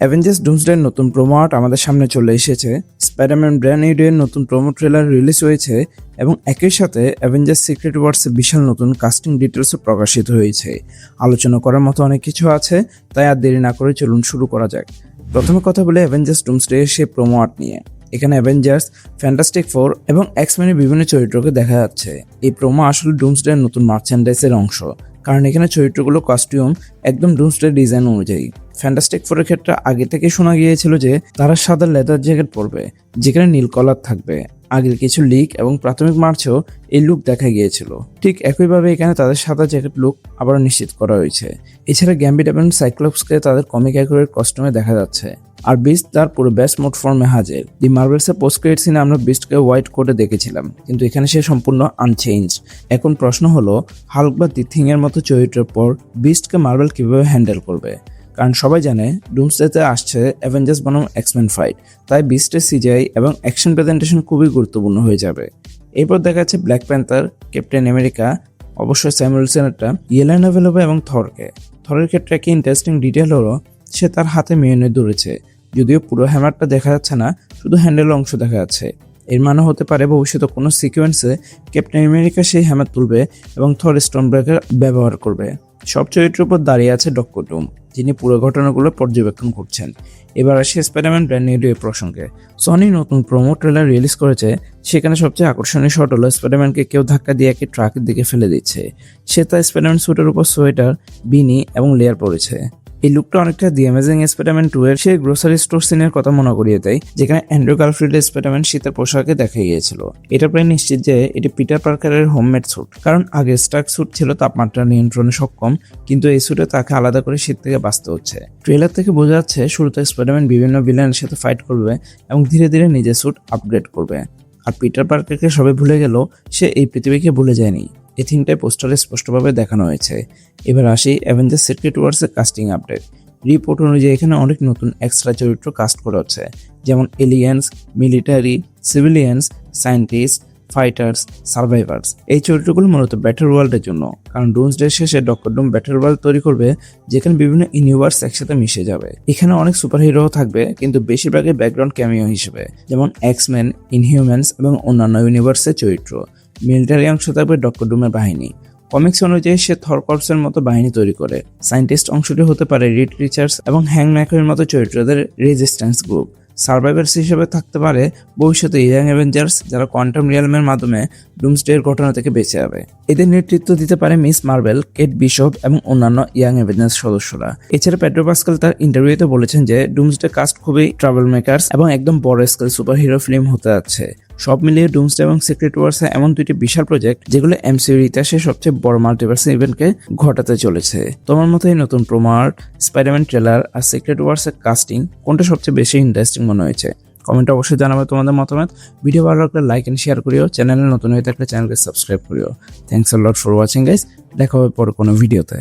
Avengers ডুমসডের নতুন promo art আমাদের সামনে চলে এসেছে। স্পাইডারম্যান ব্র্যান্ড নিউ ডের নতুন প্রোমো ট্রেলার রিলিজ হয়েছে এবং একই সাথে অ্যাভেঞ্জার্স সিক্রেট ওয়ার্সের বিশাল নতুন কাস্টিং ডিটেলসও প্রকাশিত হয়েছে। আলোচনা করার মতো অনেক কিছু আছে, তাই আর দেরি না করে চলুন শুরু করা যাক। প্রথমে কথা বলে অ্যাভেঞ্জার্স ডুমসডে সেই প্রোমো আর্ট নিয়ে। এখানে অ্যাভেঞ্জার্স, ফ্যান্টাস্টিক ফোর এবং এক্সম্যানের বিভিন্ন চরিত্রকে দেখা যাচ্ছে। এই প্রোমো আসলে ডুমসডের নতুন মার্চেন্ডাইজের অংশ, কারণ এখানে চরিত্রগুলো কস্টিউম একদম ডুমসডে ডিজাইন অনুযায়ী। ফ্যান্টাস্টিক ফোরের ক্ষেত্রে আগে থেকে শোনা গিয়েছিল যে তারা সাদা লেদার জ্যাকেট পরবে যেখানে নীল কলার থাকবে। আগের কিছু লিক এবং প্রাথমিক মার্চেও এই লুক দেখা গিয়েছিল। ঠিক একইভাবে এখানে তাদের সাদা জ্যাকেট লুক আবারও নিশ্চিত করা হয়েছে। এছাড়া গ্যাম্বিট এবং সাইক্লোপসকে তাদের কমিক অ্যাকুরেট কস্টিউমে দেখা যাচ্ছে। আর বিস্ট তার পুরো বেস্ট মোড ফর্মে হাজির। দি মার্ভেলসের পোস্ট ক্রেডিট সিনে আমরা বিস্টকে হোয়াইট কোটে দেখেছিলাম, কিন্তু এখানে সে সম্পূর্ণ আনচেঞ্জ। এখন প্রশ্ন হলো, হাল্ক বা দি থিং এর মতো চরিত্রের পর বিস্টকে মার্ভেল কিভাবে হ্যান্ডেল করবে? কারণ সবাই জানে ডুমসডেতে আসছে অ্যাভেঞ্জার্স বনাম এক্সম্যান ফাইট, তাই বিস্টের সিজিআই এবং অ্যাকশন প্রেজেন্টেশন খুবই গুরুত্বপূর্ণ হয়ে যাবে। এরপর দেখা যাচ্ছে ব্ল্যাক প্যান্থার, ক্যাপ্টেন আমেরিকা, অবশ্যই স্যামুয়েল সেনেটটা, ইয়েলেনা ভেলোভা এবং থরকে। থরের ক্ষেত্রে একটি ইন্টারেস্টিং ডিটেল হলো সে তার হাতে মেয়নে ধরেছে, যদিও পুরো হ্যামারটা দেখা যাচ্ছে না, শুধু হ্যান্ডেল অংশ দেখা যাচ্ছে। এর মানে হতে পারে ভবিষ্যতে কোনো সিকোয়েন্সে ক্যাপ্টেন আমেরিকা সেই হ্যামার তুলবে এবং থর স্টোন ব্রেকার ব্যবহার করবে। সব চরিত্রের উপর দাঁড়িয়ে আছে ডক্টর ডুম, যিনি পুরো ঘটনাগুলো পর্যবেক্ষণ করছেন। এবার আসি স্পাইডারম্যান ব্র্যান্ড নিউ ডে প্রসঙ্গে। সনি নতুন প্রোমো ট্রেলার রিলিজ করেছে। সেখানে সবচেয়ে আকর্ষণীয় শট হলো স্পাইডারম্যানকে কেউ ধাক্কা দিয়ে একটি ট্রাকের দিকে ফেলে দিচ্ছে। সে তার স্পাইডারম্যান স্যুটের উপর সোয়েটার, বিনি এবং লেয়ার পরেছে। এই লুকটা অনেকটা দি অ্যামেজিং স্পাইডারম্যান 2 এর সেই গ্রোসারি স্টোর সিনের কথা মনে করিয়ে দেয়, যেখানে অ্যান্ড্রু গারফিল্ডের স্পাইডারম্যান শীতের পোশাকে দেখা গিয়েছিল। এটা প্রায় নিশ্চিত যে এটি পিটার পার্কারের হোমমেড স্যুট, কারণ আগের স্টার্ক স্যুট ছিল তাপমাত্রা নিয়ন্ত্রণে সক্ষম, কিন্তু এই স্যুটে তাকে আলাদা করে শীত থেকে বাঁচতে হচ্ছে। ট্রেলার থেকে বোঝা যাচ্ছে শুরুতে স্পাইডারম্যান বিভিন্ন ভিলেনের সাথে ফাইট করবে এবং ধীরে ধীরে নিজের স্যুট আপগ্রেড করবে। আর পিটার পার্কারকে সবাই ভুলে গেল, সে এই পৃথিবীকে ভুলে যায়নি। এই থিমটাই পোস্টারে স্পষ্টভাবে দেখানো হয়েছে। এবার আসি অ্যাভেঞ্জার্স সিক্রেট ওয়ার্সের কাস্টিং আপডেট। রিপোর্ট অনুযায়ী এখানে অনেক নতুন এক্সট্রা চরিত্র কাস্ট করা হচ্ছে, যেমন aliens, military, civilians, scientist, fighters, survivors. এই চরিত্রগুলো মূলত ব্যাটল ওয়ার্ল্ডের জন্য, কারণ ডুমসডে শেষে ডক্টর ডুম ব্যাটল ওয়ার্ল্ড তৈরি করবে যেখানে বিভিন্ন ইউনিভার্স একসাথে মিশে যাবে। এখানে অনেক সুপার হিরো থাকবে, কিন্তু বেশিরভাগই ব্যাকগ্রাউন্ড ক্যামিও হিসেবে, যেমন এক্সম্যান, ইনহিউম্যানস এবং অন্যান্য ইউনিভার্সের চরিত্র। মিলিটারি অংশ থাকবে ডক্টর ডুমের বাহিনী। কমিক্স অনুযায়ী সে থর কর্পসের মতো বাহিনী তৈরি করে। সায়েন্টিস্ট অংশটি হতে পারে রিড রিচার্ডস এবং হ্যাং ম্যাকের মতো চরিত্রদের রেজিস্ট্যান্স গ্রুপ। সার্ভাইভার্স হিসেবে থাকতে পারে ভবিষ্যতে ইয়াং অ্যাভেঞ্জার্স, যারা কোয়ান্টাম রিয়ালমের মাধ্যমে ডুমসডের ঘটনা থেকে বেঁচে যাবে। এদের নেতৃত্ব দিতে পারে মিস মার্ভেল, কেট বিশপ এবং অন্যান্য ইয়াং অ্যাভেঞ্জার্স সদস্যরা। এছাড়া পেড্রো পাস্কাল তার ইন্টারভিউতে বলেছেন যে ডুমসডে কাস্ট খুবই ট্রাভেল মেকার্স এবং একদম বড় স্কেল সুপার হিরো ফিল্ম হতে যাচ্ছে। সব মিলিয়ে ডুমসডে এবং সিক্রেট ওয়ার্স এমন দুইটি বিশাল প্রজেক্ট যেগুলো এমসিইউর ইতিহাসে সবচেয়ে বড় মাল্টিভার্স ইভেন্টকে ঘটাতে চলেছে। তোমার মতো এই নতুন প্রোমো আর্ট, স্পাইডারম্যান ট্রেলার আর সিক্রেট ওয়ার্স এর কাস্টিং কোনটা সবচেয়ে বেশি ইন্টারেস্টিং মনে হয়েছে? কমেন্টে অবশ্যই জানাবে তোমাদের মতামত। ভিডিও ভালো লাগলে লাইক এন্ড শেয়ার করিও। চ্যানেলে নতুন হয়ে থাকলে চ্যানেলকে সাবস্ক্রাইব করিও। Thanks a lot for watching guys. দেখা হবে পরে কোনো ভিডিওতে।